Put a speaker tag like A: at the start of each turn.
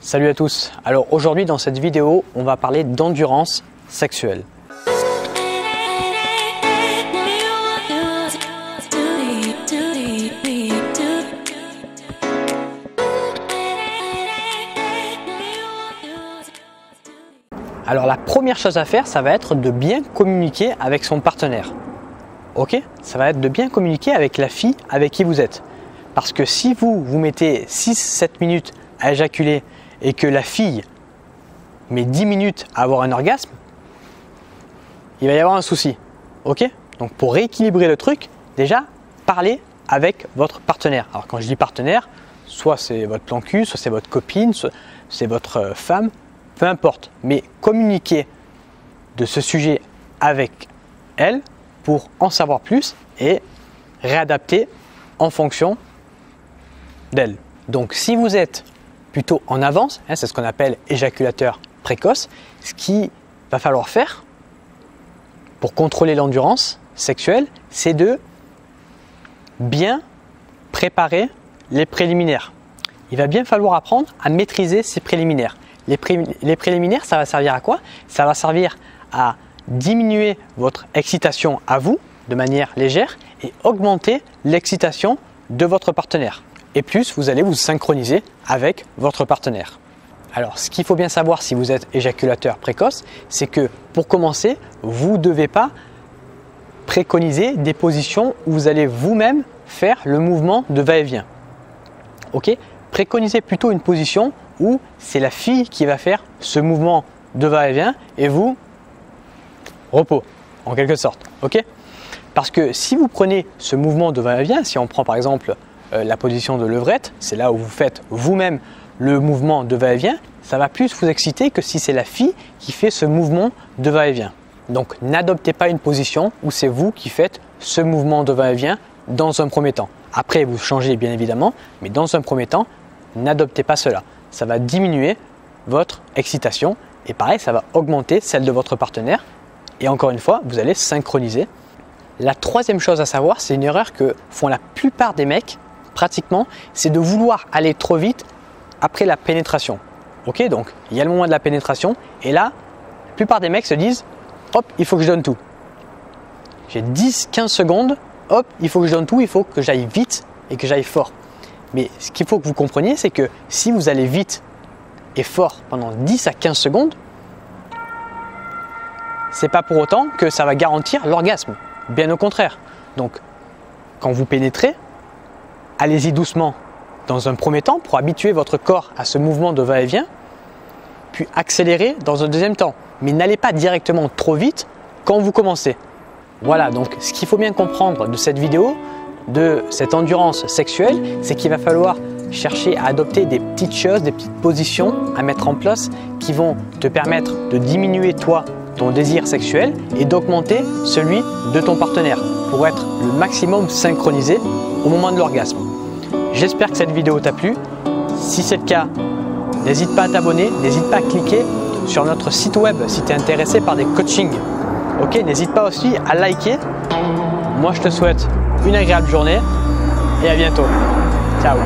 A: Salut à tous. Alors aujourd'hui dans cette vidéo, on va parler d'endurance sexuelle. Alors la première chose à faire, ça va être de bien communiquer avec son partenaire. Ok? Ça va être de bien communiquer avec la fille avec qui vous êtes. Parce que si vous mettez 6-7 minutes à éjaculer et que la fille met 10 minutes à avoir un orgasme, il va y avoir un souci. Ok? Donc pour rééquilibrer le truc, déjà parlez avec votre partenaire. Alors quand je dis partenaire, soit c'est votre plan cul, soit c'est votre copine, soit c'est votre femme, peu importe. Mais communiquez de ce sujet avec elle pour en savoir plus et réadapter en fonction d'elle. Donc si vous êtes plutôt en avance, c'est ce qu'on appelle éjaculateur précoce, ce qu'il va falloir faire pour contrôler l'endurance sexuelle, c'est de bien préparer les préliminaires. Il va bien falloir apprendre à maîtriser ces préliminaires. Les préliminaires, ça va servir à quoi? Ça va servir à diminuer votre excitation à vous de manière légère et augmenter l'excitation de votre partenaire. Et plus, vous allez vous synchroniser avec votre partenaire. Alors, ce qu'il faut bien savoir si vous êtes éjaculateur précoce, c'est que pour commencer, vous ne devez pas préconiser des positions où vous allez vous-même faire le mouvement de va-et-vient. Ok? Préconisez plutôt une position où c'est la fille qui va faire ce mouvement de va-et-vient et vous, repos, en quelque sorte. Ok? Parce que si vous prenez ce mouvement de va-et-vient, si on prend par exemple la position de levrette, c'est là où vous faites vous-même le mouvement de va-et-vient, ça va plus vous exciter que si c'est la fille qui fait ce mouvement de va-et-vient. Donc n'adoptez pas une position où c'est vous qui faites ce mouvement de va-et-vient dans un premier temps. Après vous changez bien évidemment, mais dans un premier temps, n'adoptez pas cela. Ça va diminuer votre excitation et pareil, ça va augmenter celle de votre partenaire et encore une fois, vous allez synchroniser. La troisième chose à savoir, c'est une erreur que font la plupart des mecs pratiquement, c'est de vouloir aller trop vite après la pénétration. Ok, donc il y a le moment de la pénétration et là, la plupart des mecs se disent hop, il faut que je donne tout. J'ai 10-15 secondes, hop, il faut que je donne tout, il faut que j'aille vite et que j'aille fort. Mais ce qu'il faut que vous compreniez, c'est que si vous allez vite et fort pendant 10 à 15 secondes, c'est pas pour autant que ça va garantir l'orgasme. Bien au contraire. Donc, quand vous pénétrez, allez-y doucement dans un premier temps pour habituer votre corps à ce mouvement de va-et-vient, puis accélérez dans un deuxième temps. Mais n'allez pas directement trop vite quand vous commencez. Voilà, donc ce qu'il faut bien comprendre de cette vidéo, de cette endurance sexuelle, c'est qu'il va falloir chercher à adopter des petites choses, des petites positions à mettre en place qui vont te permettre de diminuer toi ton désir sexuel et d'augmenter celui de ton partenaire pour être le maximum synchronisé au moment de l'orgasme. J'espère que cette vidéo t'a plu. Si c'est le cas, n'hésite pas à t'abonner, n'hésite pas à cliquer sur notre site web si tu es intéressé par des coachings. Ok, n'hésite pas aussi à liker. Moi, je te souhaite une agréable journée et à bientôt. Ciao.